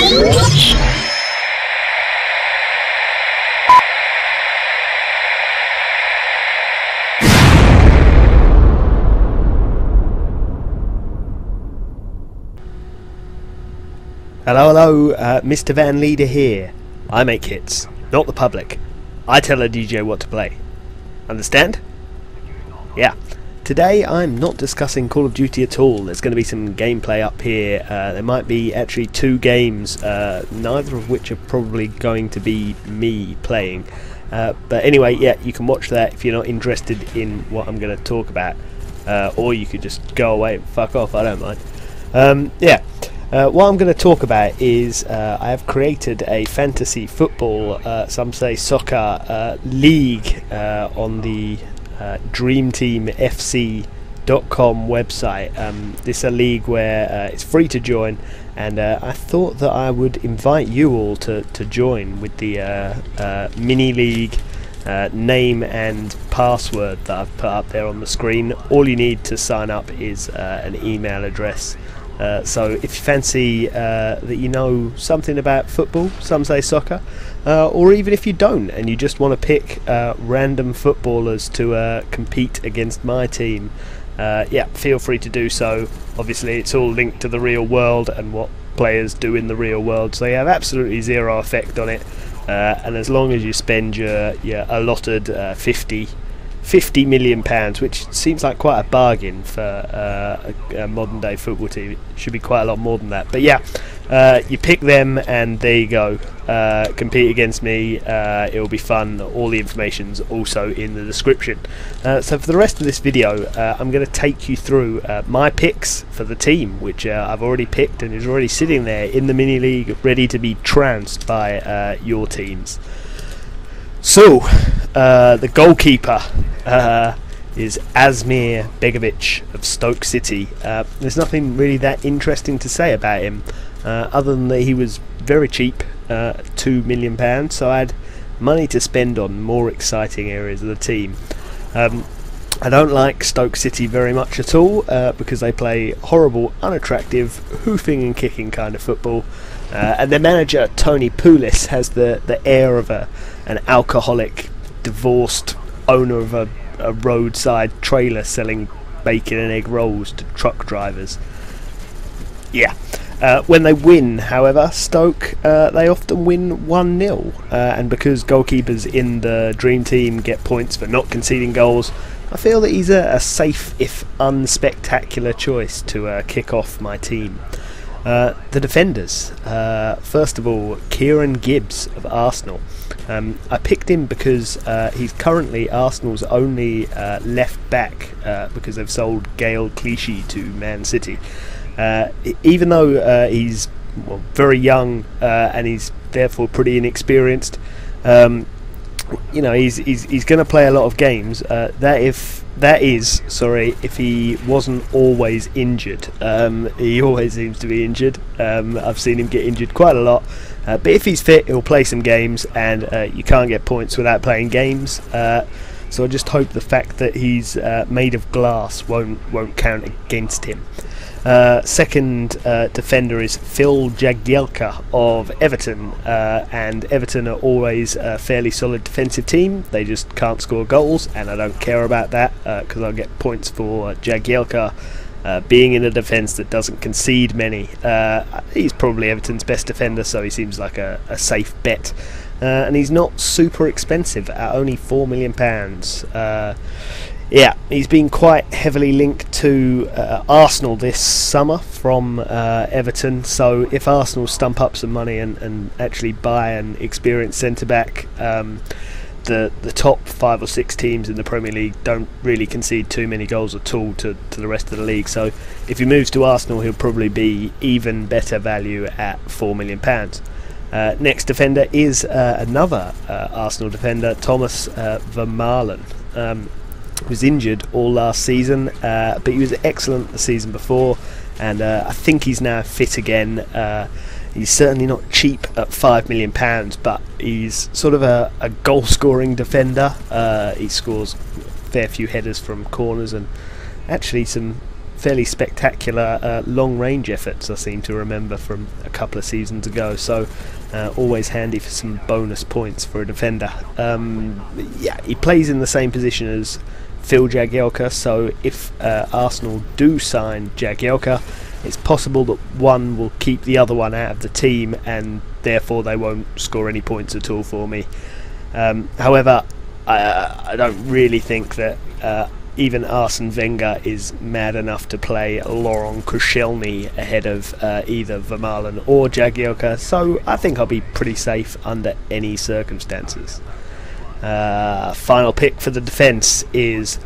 Hello, MrVanleider here. I make hits, not the public. I tell a DJ what to play. Understand? Yeah. Today I'm not discussing Call of Duty at all. There's going to be some gameplay up here. There might be actually 2 games, neither of which are probably going to be me playing. But anyway, yeah, you can watch that if you're not interested in what I'm going to talk about. Or you could just go away and fuck off, I don't mind. Yeah. What I'm going to talk about is I have created a fantasy football, some say soccer, league on the DreamTeamFC.com website. This is a league where it's free to join, and I thought that I would invite you all to join with the mini league name and password that I've put up there on the screen. All you need to sign up is an email address. So if you fancy that you know something about football, some say soccer, or even if you don't and you just want to pick random footballers to compete against my team, yeah, feel free to do so. Obviously it's all linked to the real world and what players do in the real world, so you have absolutely zero effect on it, and as long as you spend your allotted £50 million, which seems like quite a bargain for a modern day football team. It should be quite a lot more than that, but yeah, you pick them and there you go. Compete against me, it'll be fun. All the information's also in the description. So for the rest of this video, I'm going to take you through my picks for the team, which I've already picked and is already sitting there in the mini league ready to be trounced by your teams. So, the goalkeeper is Asmir Begovic of Stoke City. There's nothing really that interesting to say about him, other than that he was very cheap, £2 million, so I had money to spend on more exciting areas of the team. I don't like Stoke City very much at all, because they play horrible, unattractive, hoofing and kicking kind of football. And their manager, Tony Pulis, has the air of an alcoholic, divorced owner of a roadside trailer selling bacon and egg rolls to truck drivers. Yeah. When they win, however, Stoke, they often win 1-0. And because goalkeepers in the Dream Team get points for not conceding goals, I feel that he's a safe, if unspectacular, choice to kick off my team. The defenders. First of all, Kieran Gibbs of Arsenal. I picked him because he's currently Arsenal's only left back, because they've sold Gael Clichy to Man City. Even though he's very young and he's therefore pretty inexperienced, you know, he's going to play a lot of games. If he wasn't always injured. He always seems to be injured. I've seen him get injured quite a lot. But if he's fit, he'll play some games, and you can't get points without playing games. So I just hope the fact that he's made of glass won't count against him. Second defender is Phil Jagielka of Everton, and Everton are always a fairly solid defensive team. They just can't score goals, and I don't care about that because I'll get points for Jagielka being in a defence that doesn't concede many. He's probably Everton's best defender, so he seems like a safe bet. And he's not super expensive at only £4 million. Yeah, he's been quite heavily linked to Arsenal this summer from Everton, so if Arsenal stump up some money and actually buy an experienced centre-back, the top 5 or 6 teams in the Premier League don't really concede too many goals at all to the rest of the league, so if he moves to Arsenal he'll probably be even better value at £4 million. Next defender is another Arsenal defender, Thomas Vermaelen. Was injured all last season, but he was excellent the season before, and I think he's now fit again. He's certainly not cheap at £5 million, but he's sort of a goal scoring defender. He scores a fair few headers from corners and actually some fairly spectacular long-range efforts, I seem to remember from a couple of seasons ago, so always handy for some bonus points for a defender. Yeah, he plays in the same position as Phil Jagielka, so if Arsenal do sign Jagielka, it's possible that one will keep the other one out of the team, and therefore they won't score any points at all for me. However, I don't really think that even Arsene Wenger is mad enough to play Laurent Koscielny ahead of either Vermaelen or Jagielka, so I think I'll be pretty safe under any circumstances. Final pick for the defence is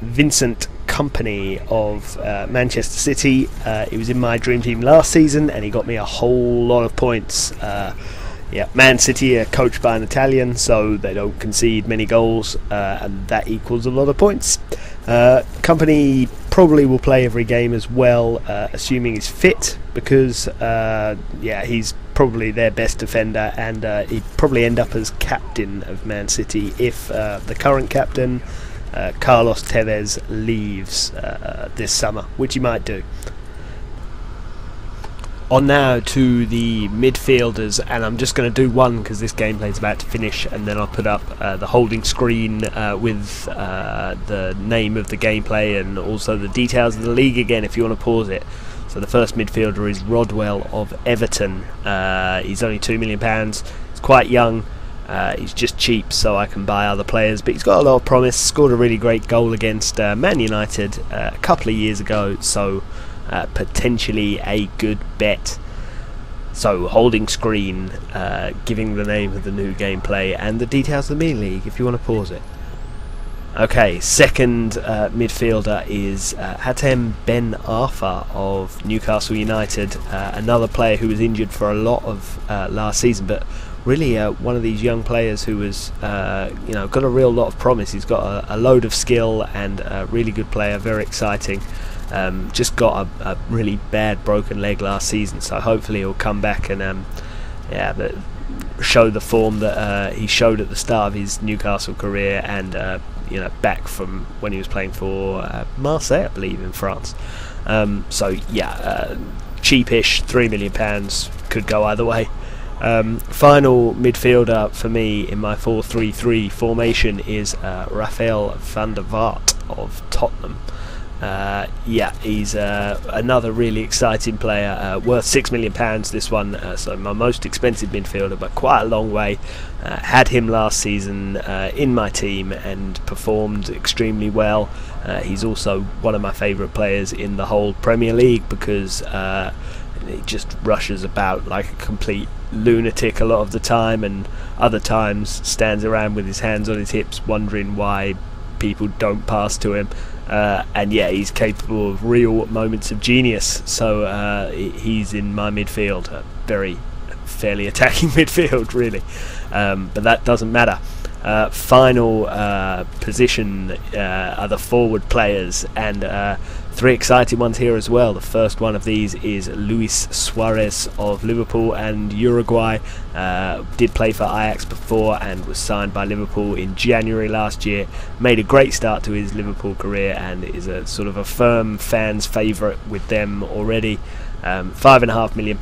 Vincent Kompany of Manchester City. He was in my dream team last season and he got me a whole lot of points. Yeah, Man City are coached by an Italian, so they don't concede many goals, and that equals a lot of points. Kompany probably will play every game as well, assuming he's fit, because yeah, he's probably their best defender, and he'd probably end up as captain of Man City if the current captain, Carlos Tevez, leaves this summer, which he might do. On now to the midfielders, and I'm just going to do one because this gameplay is about to finish, and then I'll put up the holding screen with the name of the gameplay and also the details of the league again if you want to pause it. So the first midfielder is Rodwell of Everton. He's only £2 million, he's quite young, he's just cheap, so I can buy other players, but he's got a lot of promise. Scored a really great goal against Man United a couple of years ago, so potentially a good bet. So holding screen, giving the name of the new gameplay and the details of the mini league if you want to pause it. Okay, second midfielder is Hatem Ben Arfa of Newcastle United, another player who was injured for a lot of last season, but really one of these young players who was you know, got a real lot of promise. He's got a load of skill and a really good player, very exciting. Just got a really bad broken leg last season, so hopefully he'll come back and yeah, show the form that he showed at the start of his Newcastle career, and you know, back from when he was playing for Marseille, I believe, in France. So yeah, cheapish, £3 million, could go either way. Final midfielder for me in my 4-3-3 formation is Rafael van der Vaart of Tottenham. Yeah, he's another really exciting player, worth £6 million this one, so my most expensive midfielder, but quite a long way. Had him last season in my team and performed extremely well. He's also one of my favourite players in the whole Premier League because he just rushes about like a complete lunatic a lot of the time, and other times stands around with his hands on his hips wondering why people don't pass to him. And yeah, he's capable of real moments of genius, so he's in my midfield, a very fairly attacking midfield really, but that doesn't matter. Final position are the forward players, and three exciting ones here as well. The first one of these is Luis Suarez of Liverpool and Uruguay. Did play for Ajax before and was signed by Liverpool in January last year. Made a great start to his Liverpool career and is a sort of a firm fans' favourite with them already. £5.5 million,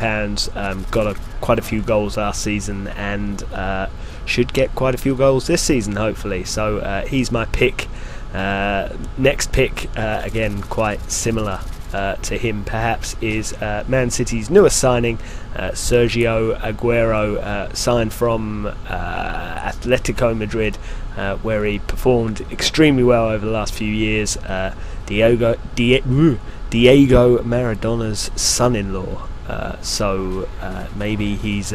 got quite a few goals last season, and should get quite a few goals this season hopefully, so he's my pick. Next pick, again quite similar to him perhaps, is Man City's newest signing, Sergio Aguero, signed from Atletico Madrid, where he performed extremely well over the last few years. Diego Maradona's son-in-law, so maybe he's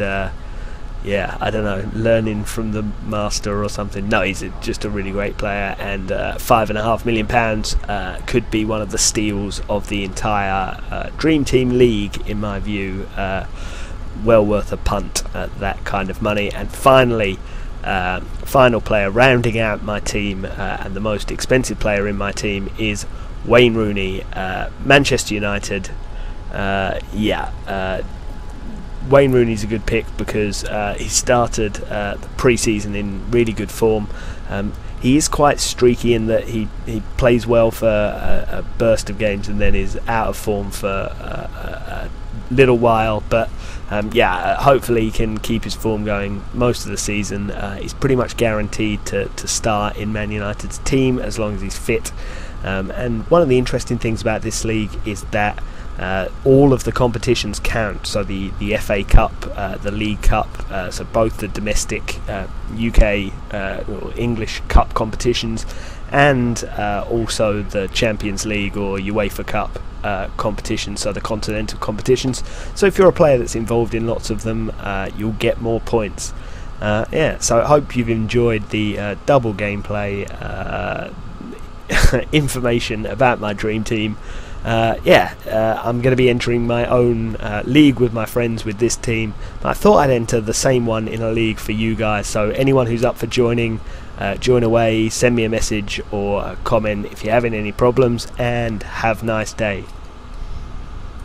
yeah, I don't know, learning from the master or something. No, he's just a really great player, and £5.5 million could be one of the steals of the entire Dream Team League, in my view. Well worth a punt at that kind of money. And finally, final player rounding out my team, and the most expensive player in my team, is Wayne Rooney, Manchester United. Yeah, Wayne Rooney's a good pick because he started the pre-season in really good form. he is quite streaky in that he plays well for a burst of games and then is out of form for a little while, but yeah, hopefully he can keep his form going most of the season. He's pretty much guaranteed to start in Man United's team as long as he's fit. And one of the interesting things about this league is that all of the competitions count. So the FA Cup, the League Cup, so both the domestic UK or English Cup competitions, and also the Champions League or UEFA Cup competitions, so the continental competitions. So if you're a player that's involved in lots of them, you'll get more points. Yeah, so I hope you've enjoyed the double gameplay information about my dream team. I'm going to be entering my own league with my friends with this team. I thought I'd enter the same one in a league for you guys, so anyone who's up for joining, join away, send me a message or a comment if you're having any problems, and have a nice day.